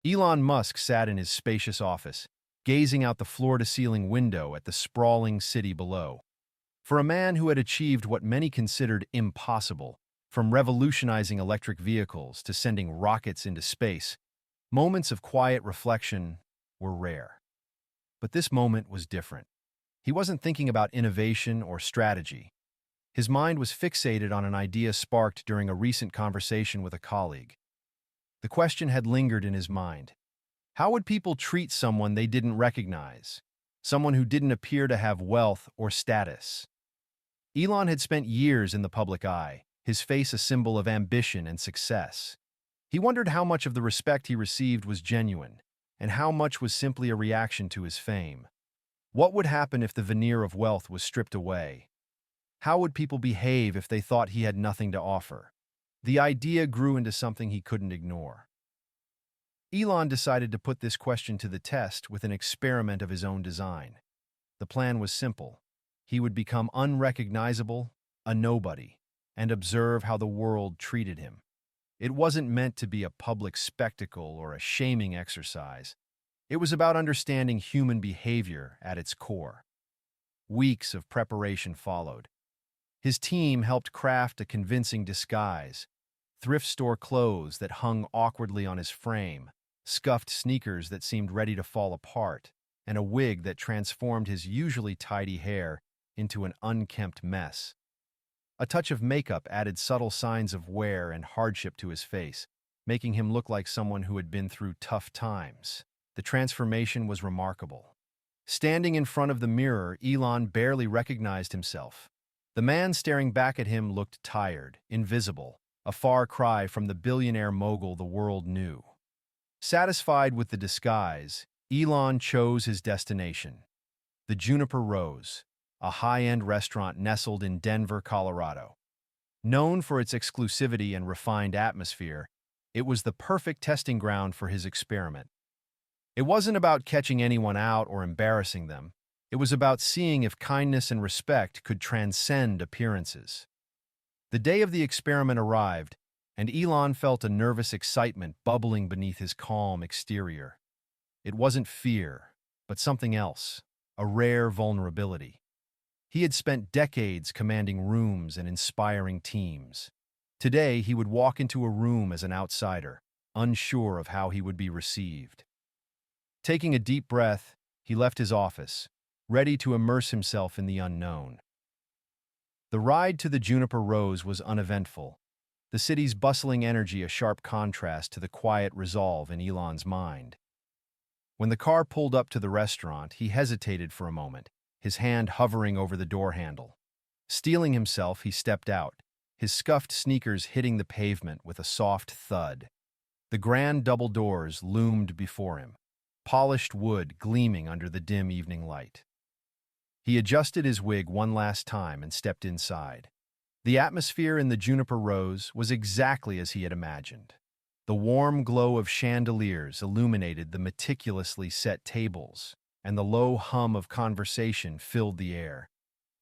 Elon Musk sat in his spacious office, gazing out the floor-to-ceiling window at the sprawling city below. For a man who had achieved what many considered impossible, from revolutionizing electric vehicles to sending rockets into space, moments of quiet reflection were rare. But this moment was different. He wasn't thinking about innovation or strategy. His mind was fixated on an idea sparked during a recent conversation with a colleague. The question had lingered in his mind. How would people treat someone they didn't recognize? Someone who didn't appear to have wealth or status? Elon had spent years in the public eye, his face a symbol of ambition and success. He wondered how much of the respect he received was genuine, and how much was simply a reaction to his fame. What would happen if the veneer of wealth was stripped away? How would people behave if they thought he had nothing to offer? The idea grew into something he couldn't ignore. Elon decided to put this question to the test with an experiment of his own design. The plan was simple. He would become unrecognizable, a nobody, and observe how the world treated him. It wasn't meant to be a public spectacle or a shaming exercise. It was about understanding human behavior at its core. Weeks of preparation followed. His team helped craft a convincing disguise: thrift store clothes that hung awkwardly on his frame, scuffed sneakers that seemed ready to fall apart, and a wig that transformed his usually tidy hair into an unkempt mess. A touch of makeup added subtle signs of wear and hardship to his face, making him look like someone who had been through tough times. The transformation was remarkable. Standing in front of the mirror, Elon barely recognized himself. The man staring back at him looked tired, invisible, a far cry from the billionaire mogul the world knew. Satisfied with the disguise, Elon chose his destination: the Juniper Rose, a high-end restaurant nestled in Denver, Colorado. Known for its exclusivity and refined atmosphere, it was the perfect testing ground for his experiment. It wasn't about catching anyone out or embarrassing them. It was about seeing if kindness and respect could transcend appearances. The day of the experiment arrived, and Elon felt a nervous excitement bubbling beneath his calm exterior. It wasn't fear, but something else, a rare vulnerability. He had spent decades commanding rooms and inspiring teams. Today, he would walk into a room as an outsider, unsure of how he would be received. Taking a deep breath, he left his office, ready to immerse himself in the unknown. The ride to the Juniper Rose was uneventful, the city's bustling energy a sharp contrast to the quiet resolve in Elon's mind. When the car pulled up to the restaurant, he hesitated for a moment, his hand hovering over the door handle. Steeling himself, he stepped out, his scuffed sneakers hitting the pavement with a soft thud. The grand double doors loomed before him, polished wood gleaming under the dim evening light. He adjusted his wig one last time and stepped inside. The atmosphere in the Juniper Rose was exactly as he had imagined. The warm glow of chandeliers illuminated the meticulously set tables, and the low hum of conversation filled the air.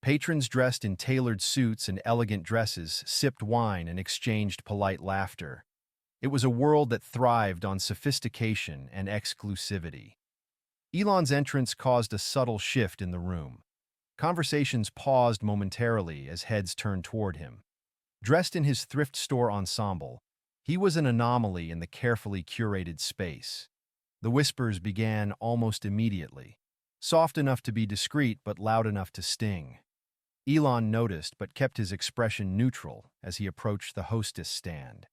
Patrons dressed in tailored suits and elegant dresses sipped wine and exchanged polite laughter. It was a world that thrived on sophistication and exclusivity. Elon's entrance caused a subtle shift in the room. Conversations paused momentarily as heads turned toward him. Dressed in his thrift store ensemble, he was an anomaly in the carefully curated space. The whispers began almost immediately, soft enough to be discreet but loud enough to sting. Elon noticed but kept his expression neutral as he approached the hostess stand.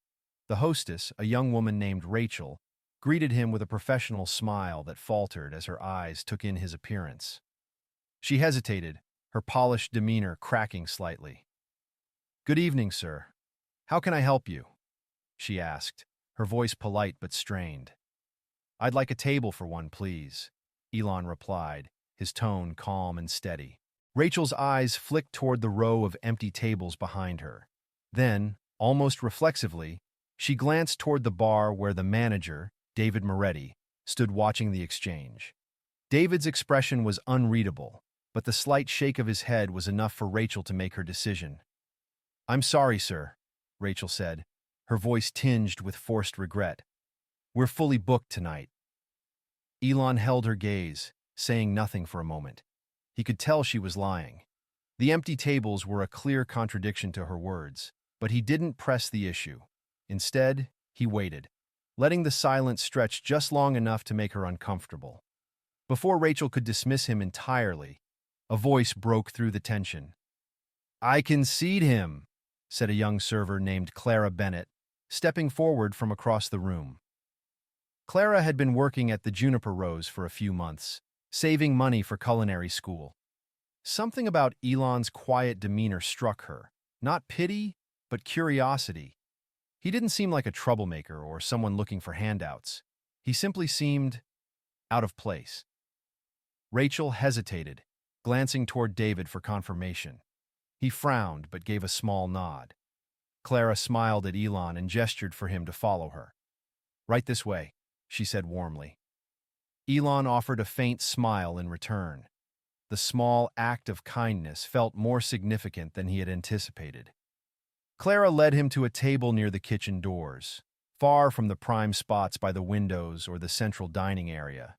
The hostess, a young woman named Rachel, greeted him with a professional smile that faltered as her eyes took in his appearance. She hesitated, her polished demeanor cracking slightly. "Good evening, sir. How can I help you?" she asked, her voice polite but strained. "I'd like a table for one, please," Elon replied, his tone calm and steady. Rachel's eyes flicked toward the row of empty tables behind her. Then, almost reflexively, she glanced toward the bar where the manager, David Moretti, stood watching the exchange. David's expression was unreadable, but the slight shake of his head was enough for Rachel to make her decision. "I'm sorry, sir," Rachel said, her voice tinged with forced regret. We're fully booked tonight. Elon held her gaze, saying nothing for a moment. He could tell she was lying. The empty tables were a clear contradiction to her words, but he didn't press the issue. Instead, he waited, letting the silence stretch just long enough to make her uncomfortable. Before Rachel could dismiss him entirely, a voice broke through the tension. "I concede him," said a young server named Clara Bennett, stepping forward from across the room. Clara had been working at the Juniper Rose for a few months, saving money for culinary school. Something about Elon's quiet demeanor struck her, not pity, but curiosity. He didn't seem like a troublemaker or someone looking for handouts. He simply seemed out of place. Rachel hesitated, glancing toward David for confirmation. He frowned but gave a small nod. Clara smiled at Elon and gestured for him to follow her. "Right this way," she said warmly. Elon offered a faint smile in return. The small act of kindness felt more significant than he had anticipated. Clara led him to a table near the kitchen doors, far from the prime spots by the windows or the central dining area.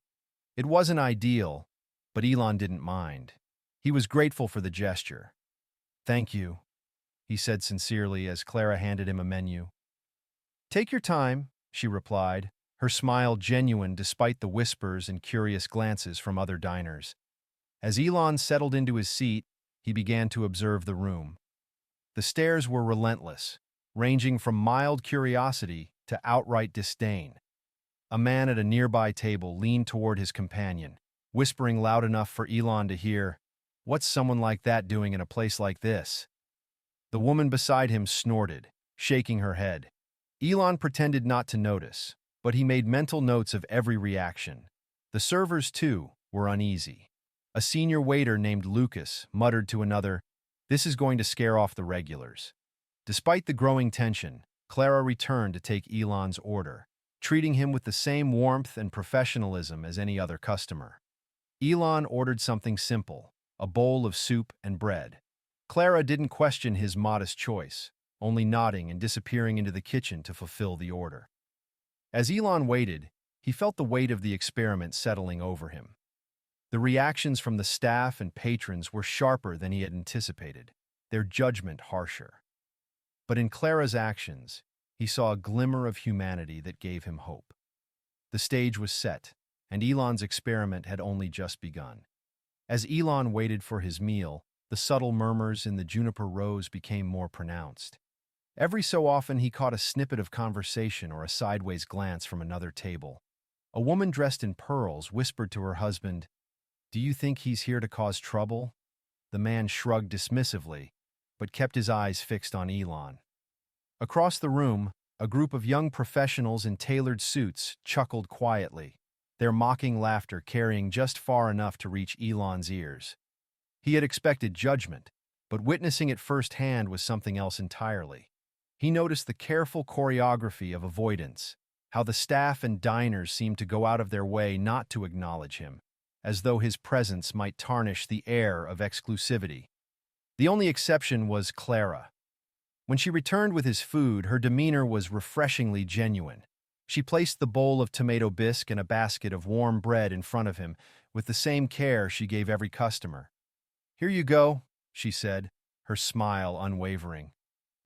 It wasn't ideal, but Elon didn't mind. He was grateful for the gesture. "Thank you," he said sincerely as Clara handed him a menu. "Take your time," she replied, her smile genuine despite the whispers and curious glances from other diners. As Elon settled into his seat, he began to observe the room. The stares were relentless, ranging from mild curiosity to outright disdain. A man at a nearby table leaned toward his companion, whispering loud enough for Elon to hear, "What's someone like that doing in a place like this?" The woman beside him snorted, shaking her head. Elon pretended not to notice, but he made mental notes of every reaction. The servers, too, were uneasy. A senior waiter named Lucas muttered to another, "This is going to scare off the regulars." Despite the growing tension, Clara returned to take Elon's order, treating him with the same warmth and professionalism as any other customer. Elon ordered something simple, a bowl of soup and bread. Clara didn't question his modest choice, only nodding and disappearing into the kitchen to fulfill the order. As Elon waited, he felt the weight of the experiment settling over him. The reactions from the staff and patrons were sharper than he had anticipated, their judgment harsher. But in Clara's actions, he saw a glimmer of humanity that gave him hope. The stage was set, and Elon's experiment had only just begun. As Elon waited for his meal, the subtle murmurs in the Juniper Rose became more pronounced. Every so often he caught a snippet of conversation or a sideways glance from another table. A woman dressed in pearls whispered to her husband, "Do you think he's here to cause trouble?" The man shrugged dismissively, but kept his eyes fixed on Elon. Across the room, a group of young professionals in tailored suits chuckled quietly, their mocking laughter carrying just far enough to reach Elon's ears. He had expected judgment, but witnessing it firsthand was something else entirely. He noticed the careful choreography of avoidance, how the staff and diners seemed to go out of their way not to acknowledge him, as though his presence might tarnish the air of exclusivity. The only exception was Clara. When she returned with his food, her demeanor was refreshingly genuine. She placed the bowl of tomato bisque and a basket of warm bread in front of him with the same care she gave every customer. "Here you go," she said, her smile unwavering.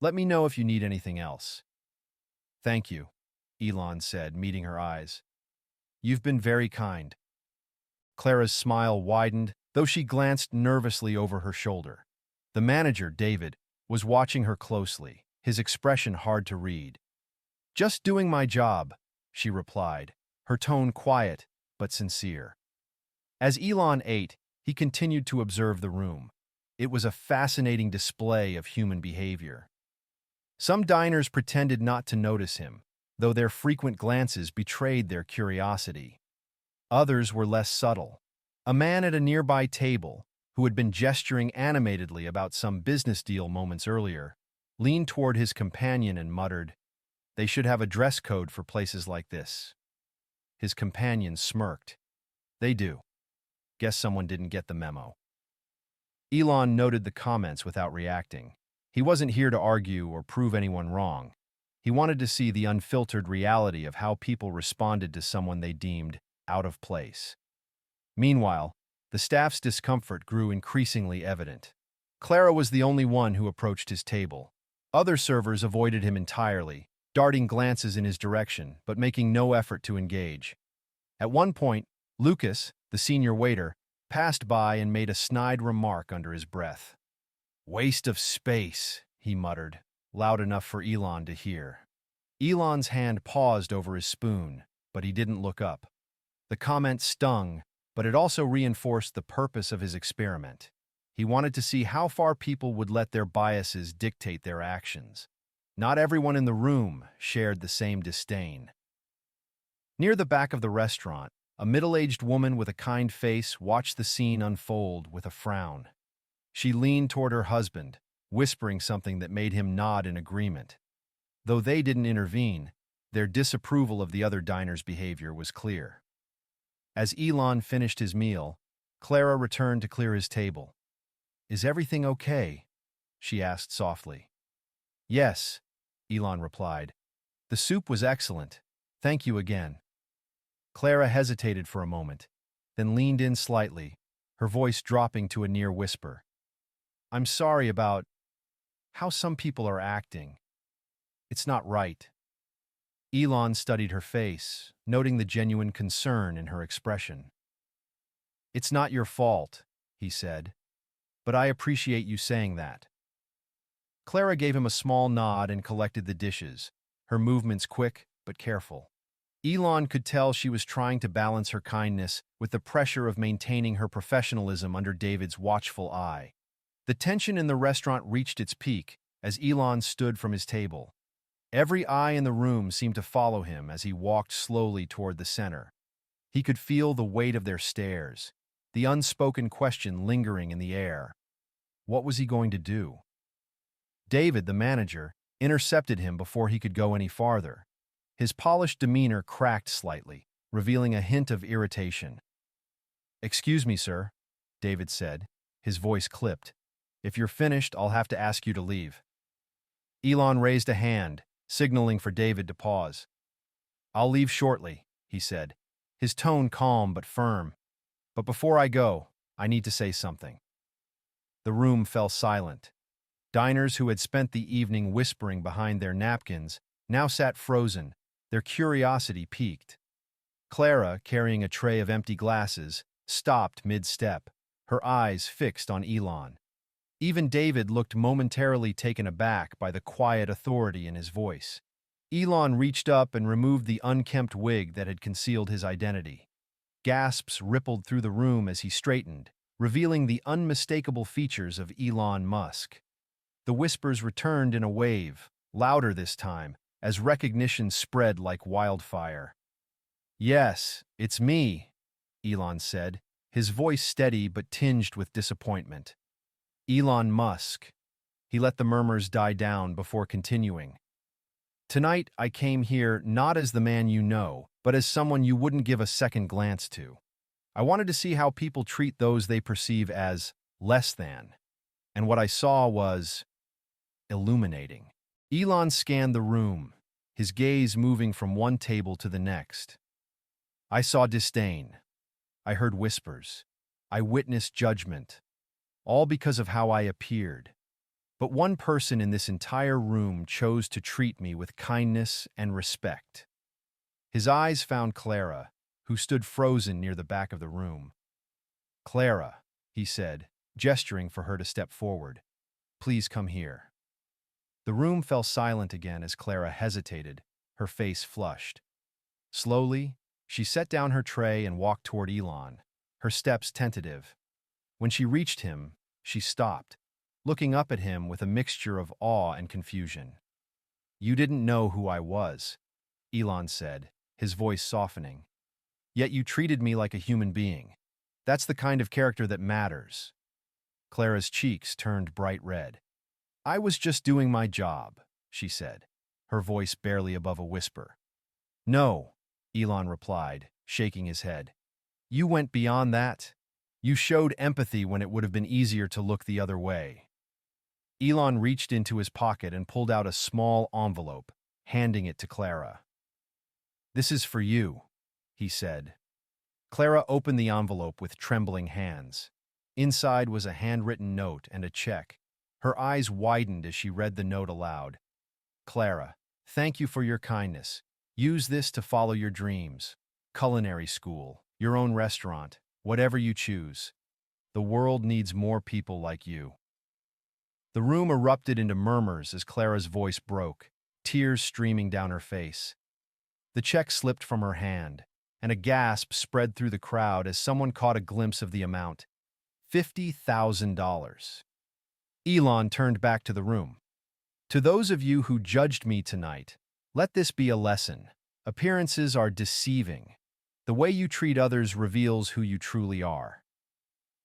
"Let me know if you need anything else." "Thank you," Elon said, meeting her eyes. "You've been very kind." Clara's smile widened, though she glanced nervously over her shoulder. The manager, David, was watching her closely, his expression hard to read. "Just doing my job," she replied, her tone quiet but sincere. As Elon ate, he continued to observe the room. It was a fascinating display of human behavior. Some diners pretended not to notice him, though their frequent glances betrayed their curiosity. Others were less subtle. A man at a nearby table, who had been gesturing animatedly about some business deal moments earlier, leaned toward his companion and muttered, "They should have a dress code for places like this." His companion smirked. "They do. Guess someone didn't get the memo." Elon noted the comments without reacting. He wasn't here to argue or prove anyone wrong. He wanted to see the unfiltered reality of how people responded to someone they deemed out of place. Meanwhile, the staff's discomfort grew increasingly evident. Clara was the only one who approached his table. Other servers avoided him entirely, darting glances in his direction, but making no effort to engage. At one point, Lucas, the senior waiter, passed by and made a snide remark under his breath. "Waste of space," he muttered, loud enough for Elon to hear. Elon's hand paused over his spoon, but he didn't look up. The comment stung, but it also reinforced the purpose of his experiment. He wanted to see how far people would let their biases dictate their actions. Not everyone in the room shared the same disdain. Near the back of the restaurant, a middle-aged woman with a kind face watched the scene unfold with a frown. She leaned toward her husband, whispering something that made him nod in agreement. Though they didn't intervene, their disapproval of the other diners' behavior was clear. As Elon finished his meal, Clara returned to clear his table. "Is everything okay?" she asked softly. "Yes," Elon replied. "The soup was excellent. Thank you again." Clara hesitated for a moment, then leaned in slightly, her voice dropping to a near whisper. "I'm sorry about how some people are acting. It's not right." Elon studied her face, noting the genuine concern in her expression. "It's not your fault," he said, "but I appreciate you saying that." Clara gave him a small nod and collected the dishes, her movements quick but careful. Elon could tell she was trying to balance her kindness with the pressure of maintaining her professionalism under David's watchful eye. The tension in the restaurant reached its peak as Elon stood from his table. Every eye in the room seemed to follow him as he walked slowly toward the center. He could feel the weight of their stares, the unspoken question lingering in the air. What was he going to do? David, the manager, intercepted him before he could go any farther. His polished demeanor cracked slightly, revealing a hint of irritation. "Excuse me, sir," David said, his voice clipped. "If you're finished, I'll have to ask you to leave." Elon raised a hand, signaling for David to pause. "I'll leave shortly," he said, his tone calm but firm. "But before I go, I need to say something." The room fell silent. Diners who had spent the evening whispering behind their napkins now sat frozen, their curiosity piqued. Clara, carrying a tray of empty glasses, stopped mid-step, her eyes fixed on Elon. Even David looked momentarily taken aback by the quiet authority in his voice. Elon reached up and removed the unkempt wig that had concealed his identity. Gasps rippled through the room as he straightened, revealing the unmistakable features of Elon Musk. The whispers returned in a wave, louder this time, as recognition spread like wildfire. "Yes, it's me," Elon said, his voice steady but tinged with disappointment. "Elon Musk." He let the murmurs die down before continuing. "Tonight I came here not as the man you know, but as someone you wouldn't give a second glance to. I wanted to see how people treat those they perceive as less than. And what I saw was illuminating." Elon scanned the room, his gaze moving from one table to the next. "I saw disdain. I heard whispers. I witnessed judgment. All because of how I appeared. But one person in this entire room chose to treat me with kindness and respect." His eyes found Clara, who stood frozen near the back of the room. "Clara," he said, gesturing for her to step forward. "Please come here." The room fell silent again as Clara hesitated, her face flushed. Slowly, she set down her tray and walked toward Elon, her steps tentative. When she reached him, she stopped, looking up at him with a mixture of awe and confusion. "You didn't know who I was," Elon said, his voice softening. "Yet you treated me like a human being. That's the kind of character that matters." Clara's cheeks turned bright red. "I was just doing my job," she said, her voice barely above a whisper. "No," Elon replied, shaking his head. "You went beyond that. You showed empathy when it would have been easier to look the other way." Elon reached into his pocket and pulled out a small envelope, handing it to Clara. "This is for you," he said. Clara opened the envelope with trembling hands. Inside was a handwritten note and a check. Her eyes widened as she read the note aloud. "Clara, thank you for your kindness. Use this to follow your dreams. Culinary school, your own restaurant, whatever you choose. The world needs more people like you." The room erupted into murmurs as Clara's voice broke, tears streaming down her face. The check slipped from her hand, and a gasp spread through the crowd as someone caught a glimpse of the amount. $50,000. Elon turned back to the room. "To those of you who judged me tonight, let this be a lesson. Appearances are deceiving. The way you treat others reveals who you truly are."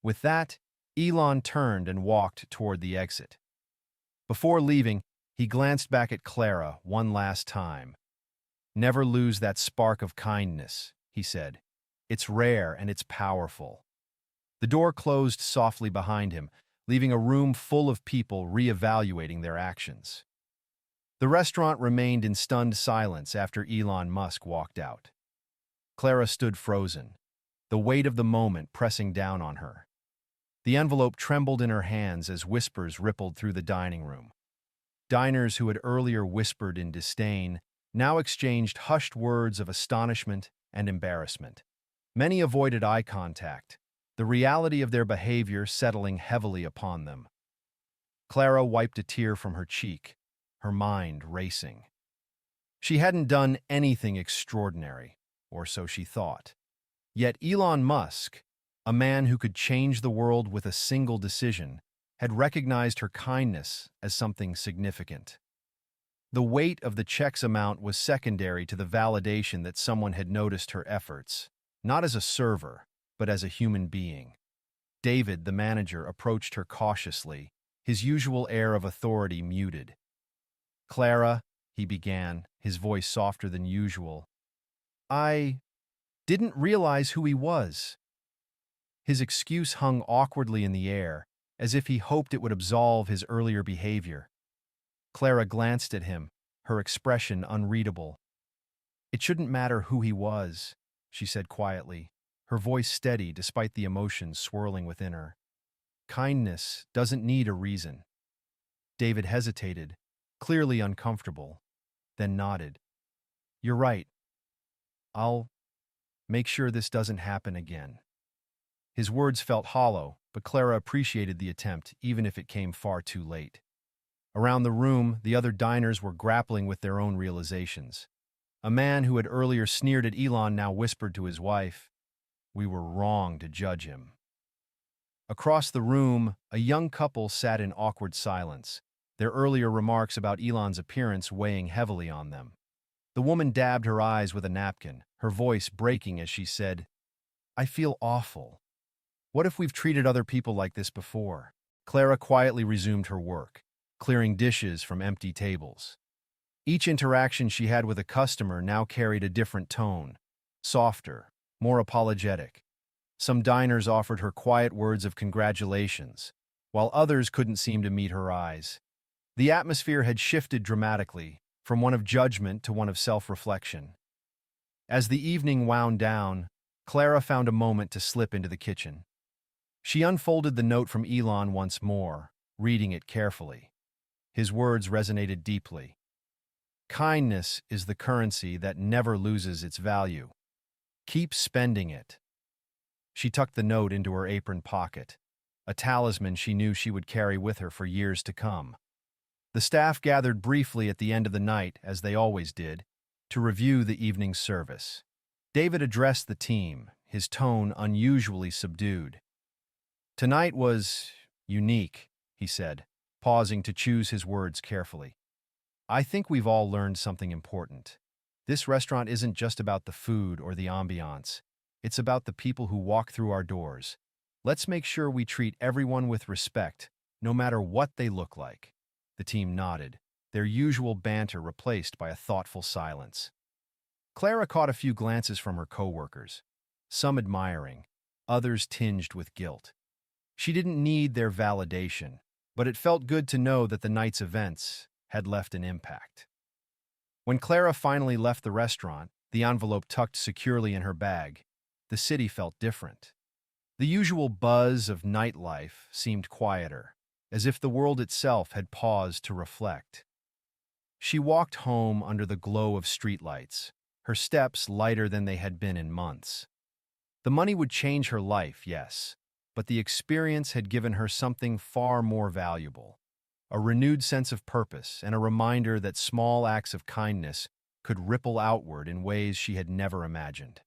With that, Elon turned and walked toward the exit. Before leaving, he glanced back at Clara one last time. "Never lose that spark of kindness," he said. "It's rare and it's powerful." The door closed softly behind him, leaving a room full of people reevaluating their actions. The restaurant remained in stunned silence after Elon Musk walked out. Clara stood frozen, the weight of the moment pressing down on her. The envelope trembled in her hands as whispers rippled through the dining room. Diners who had earlier whispered in disdain now exchanged hushed words of astonishment and embarrassment. Many avoided eye contact, the reality of their behavior settling heavily upon them. Clara wiped a tear from her cheek, her mind racing. She hadn't done anything extraordinary, or so she thought. Yet Elon Musk, a man who could change the world with a single decision, had recognized her kindness as something significant. The weight of the check's amount was secondary to the validation that someone had noticed her efforts, not as a server, but as a human being. David, the manager, approached her cautiously, his usual air of authority muted. "Clara," he began, his voice softer than usual, "I didn't realize who he was." His excuse hung awkwardly in the air, as if he hoped it would absolve his earlier behavior. Clara glanced at him, her expression unreadable. "It shouldn't matter who he was," she said quietly, her voice steady despite the emotions swirling within her. "Kindness doesn't need a reason." David hesitated, clearly uncomfortable, then nodded. "You're right. I'll make sure this doesn't happen again." His words felt hollow, but Clara appreciated the attempt, even if it came far too late. Around the room, the other diners were grappling with their own realizations. A man who had earlier sneered at Elon now whispered to his wife, "We were wrong to judge him." Across the room, a young couple sat in awkward silence, their earlier remarks about Elon's appearance weighing heavily on them. The woman dabbed her eyes with a napkin, her voice breaking as she said, "I feel awful. What if we've treated other people like this before?" Clara quietly resumed her work, clearing dishes from empty tables. Each interaction she had with a customer now carried a different tone, softer, more apologetic. Some diners offered her quiet words of congratulations, while others couldn't seem to meet her eyes. The atmosphere had shifted dramatically, from one of judgment to one of self-reflection. As the evening wound down, Clara found a moment to slip into the kitchen. She unfolded the note from Elon once more, reading it carefully. His words resonated deeply. "Kindness is the currency that never loses its value. Keep spending it." She tucked the note into her apron pocket, a talisman she knew she would carry with her for years to come. The staff gathered briefly at the end of the night, as they always did, to review the evening's service. David addressed the team, his tone unusually subdued. "Tonight was unique," he said, pausing to choose his words carefully. "I think we've all learned something important. This restaurant isn't just about the food or the ambiance. It's about the people who walk through our doors. Let's make sure we treat everyone with respect, no matter what they look like." The team nodded, their usual banter replaced by a thoughtful silence. Clara caught a few glances from her coworkers, some admiring, others tinged with guilt. She didn't need their validation, but it felt good to know that the night's events had left an impact. When Clara finally left the restaurant, the envelope tucked securely in her bag, the city felt different. The usual buzz of nightlife seemed quieter, as if the world itself had paused to reflect. She walked home under the glow of streetlights, her steps lighter than they had been in months. The money would change her life, yes, but the experience had given her something far more valuable, a renewed sense of purpose and a reminder that small acts of kindness could ripple outward in ways she had never imagined.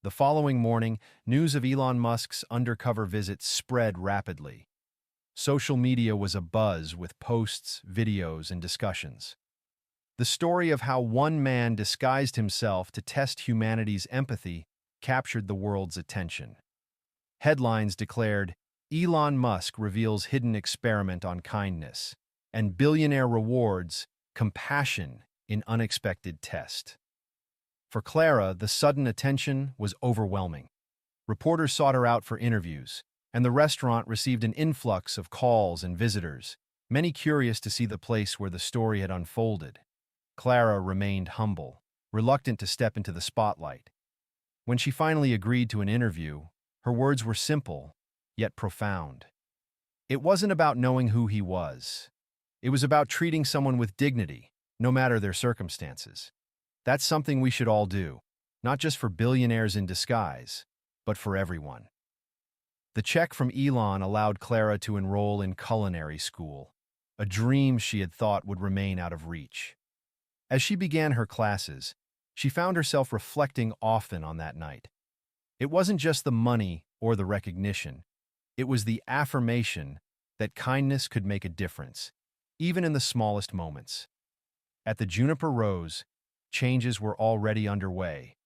The following morning, news of Elon Musk's undercover visit spread rapidly. Social media was abuzz with posts, videos, and discussions. The story of how one man disguised himself to test humanity's empathy captured the world's attention. Headlines declared, "Elon Musk reveals hidden experiment on kindness," and "Billionaire rewards compassion in unexpected test." For Clara, the sudden attention was overwhelming. Reporters sought her out for interviews, and the restaurant received an influx of calls and visitors, many curious to see the place where the story had unfolded. Clara remained humble, reluctant to step into the spotlight. When she finally agreed to an interview, her words were simple, yet profound. It wasn't about knowing who he was. It was about treating someone with dignity, no matter their circumstances. That's something we should all do, not just for billionaires in disguise, but for everyone. The check from Elon allowed Clara to enroll in culinary school, a dream she had thought would remain out of reach. As she began her classes, she found herself reflecting often on that night. It wasn't just the money or the recognition. It was the affirmation that kindness could make a difference, even in the smallest moments. At the Juniper Rose, changes were already underway.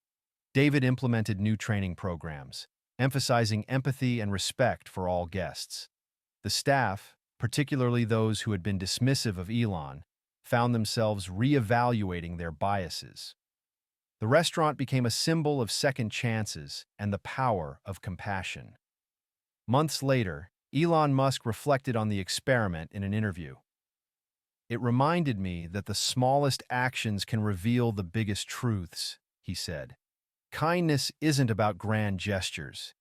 David implemented new training programs, emphasizing empathy and respect for all guests. The staff, particularly those who had been dismissive of Elon, found themselves reevaluating their biases. The restaurant became a symbol of second chances and the power of compassion. Months later, Elon Musk reflected on the experiment in an interview. "It reminded me that the smallest actions can reveal the biggest truths," he said. "Kindness isn't about grand gestures.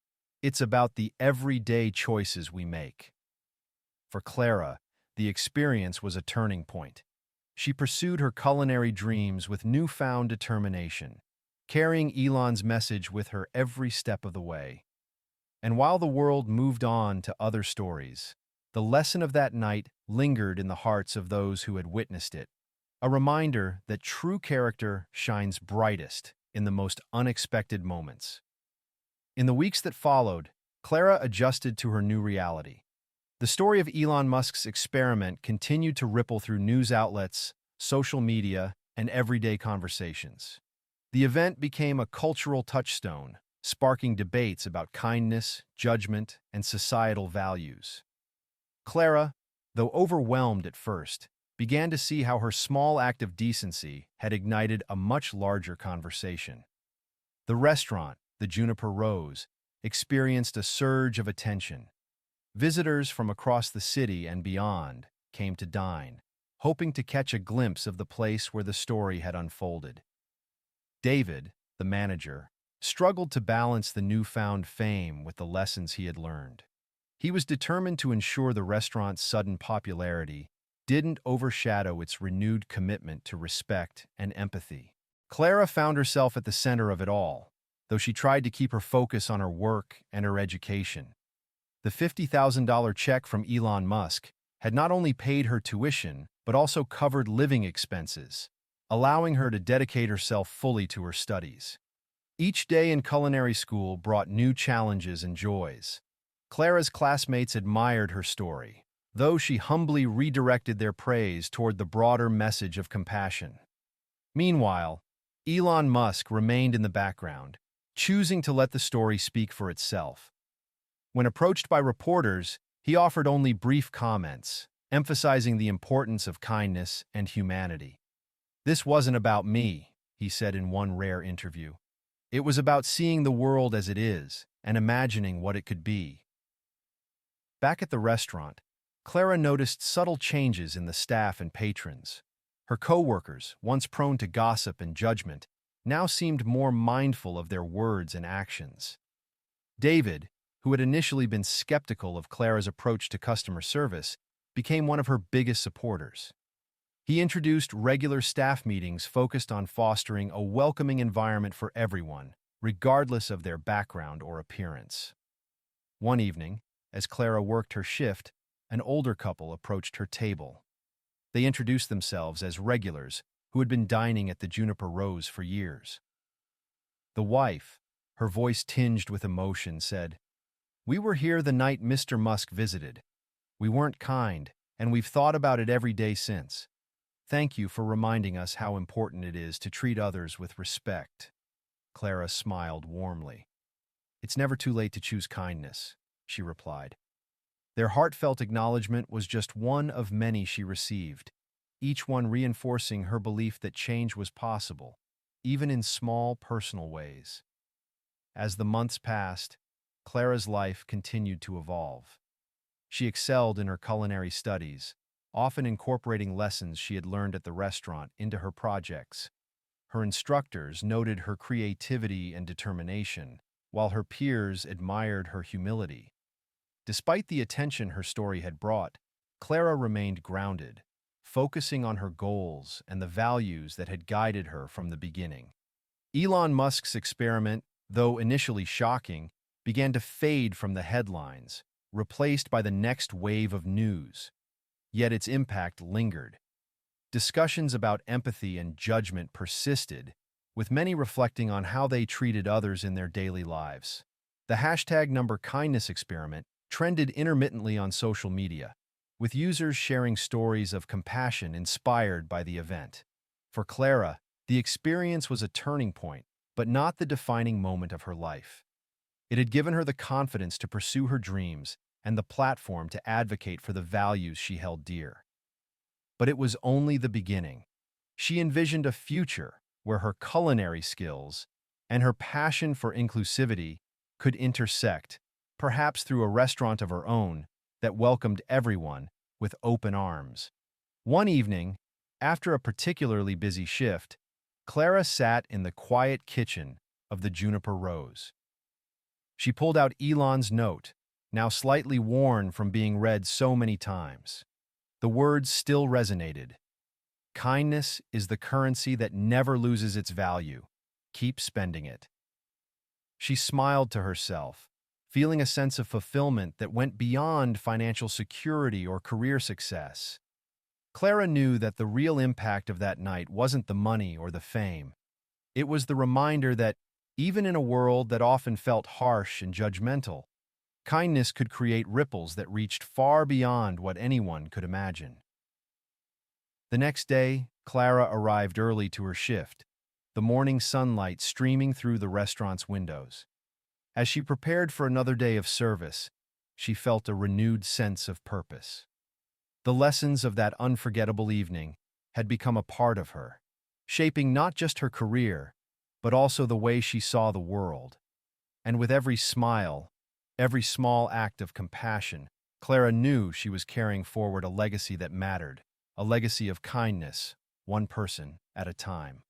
It's about the everyday choices we make." For Clara, the experience was a turning point. She pursued her culinary dreams with newfound determination, carrying Elon's message with her every step of the way. And while the world moved on to other stories, the lesson of that night lingered in the hearts of those who had witnessed it, a reminder that true character shines brightest in the most unexpected moments. In the weeks that followed, Clara adjusted to her new reality. The story of Elon Musk's experiment continued to ripple through news outlets, social media, and everyday conversations. The event became a cultural touchstone, sparking debates about kindness, judgment, and societal values. Clara, though overwhelmed at first, began to see how her small act of decency had ignited a much larger conversation. The restaurant, the Juniper Rose, experienced a surge of attention. Visitors from across the city and beyond came to dine, hoping to catch a glimpse of the place where the story had unfolded. David, the manager, struggled to balance the newfound fame with the lessons he had learned. He was determined to ensure the restaurant's sudden popularity didn't overshadow its renewed commitment to respect and empathy. Clara found herself at the center of it all, though she tried to keep her focus on her work and her education. The $50,000 check from Elon Musk had not only paid her tuition, but also covered living expenses, allowing her to dedicate herself fully to her studies. Each day in culinary school brought new challenges and joys. Clara's classmates admired her story, though she humbly redirected their praise toward the broader message of compassion. Meanwhile, Elon Musk remained in the background, choosing to let the story speak for itself. When approached by reporters, he offered only brief comments, emphasizing the importance of kindness and humanity. "This wasn't about me," he said in one rare interview. "It was about seeing the world as it is and imagining what it could be." Back at the restaurant, Clara noticed subtle changes in the staff and patrons. Her coworkers, once prone to gossip and judgment, now seemed more mindful of their words and actions. David, who had initially been skeptical of Clara's approach to customer service, became one of her biggest supporters. He introduced regular staff meetings focused on fostering a welcoming environment for everyone, regardless of their background or appearance. One evening, as Clara worked her shift, an older couple approached her table. They introduced themselves as regulars who had been dining at the Juniper Rose for years. The wife, her voice tinged with emotion, said, "We were here the night Mr. Musk visited. We weren't kind, and we've thought about it every day since. Thank you for reminding us how important it is to treat others with respect." Clara smiled warmly. "It's never too late to choose kindness," she replied. Their heartfelt acknowledgement was just one of many she received, each one reinforcing her belief that change was possible, even in small personal ways. As the months passed, Clara's life continued to evolve. She excelled in her culinary studies, often incorporating lessons she had learned at the restaurant into her projects. Her instructors noted her creativity and determination, while her peers admired her humility. Despite the attention her story had brought, Clara remained grounded, focusing on her goals and the values that had guided her from the beginning. Elon Musk's experiment, though initially shocking, began to fade from the headlines, replaced by the next wave of news. Yet its impact lingered. Discussions about empathy and judgment persisted, with many reflecting on how they treated others in their daily lives. The hashtag #kindness experiment trended intermittently on social media, with users sharing stories of compassion inspired by the event. For Clara, the experience was a turning point, but not the defining moment of her life. It had given her the confidence to pursue her dreams and the platform to advocate for the values she held dear. But it was only the beginning. She envisioned a future where her culinary skills and her passion for inclusivity could intersect, perhaps through a restaurant of her own that welcomed everyone with open arms. One evening, after a particularly busy shift, Clara sat in the quiet kitchen of the Juniper Rose. She pulled out Elon's note, now slightly worn from being read so many times. The words still resonated. "Kindness is the currency that never loses its value. Keep spending it." She smiled to herself, feeling a sense of fulfillment that went beyond financial security or career success. Clara knew that the real impact of that night wasn't the money or the fame. It was the reminder that, even in a world that often felt harsh and judgmental, kindness could create ripples that reached far beyond what anyone could imagine. The next day, Clara arrived early to her shift, the morning sunlight streaming through the restaurant's windows. As she prepared for another day of service, she felt a renewed sense of purpose. The lessons of that unforgettable evening had become a part of her, shaping not just her career, but also the way she saw the world. And with every smile, every small act of compassion, Clara knew she was carrying forward a legacy that mattered, a legacy of kindness, one person at a time.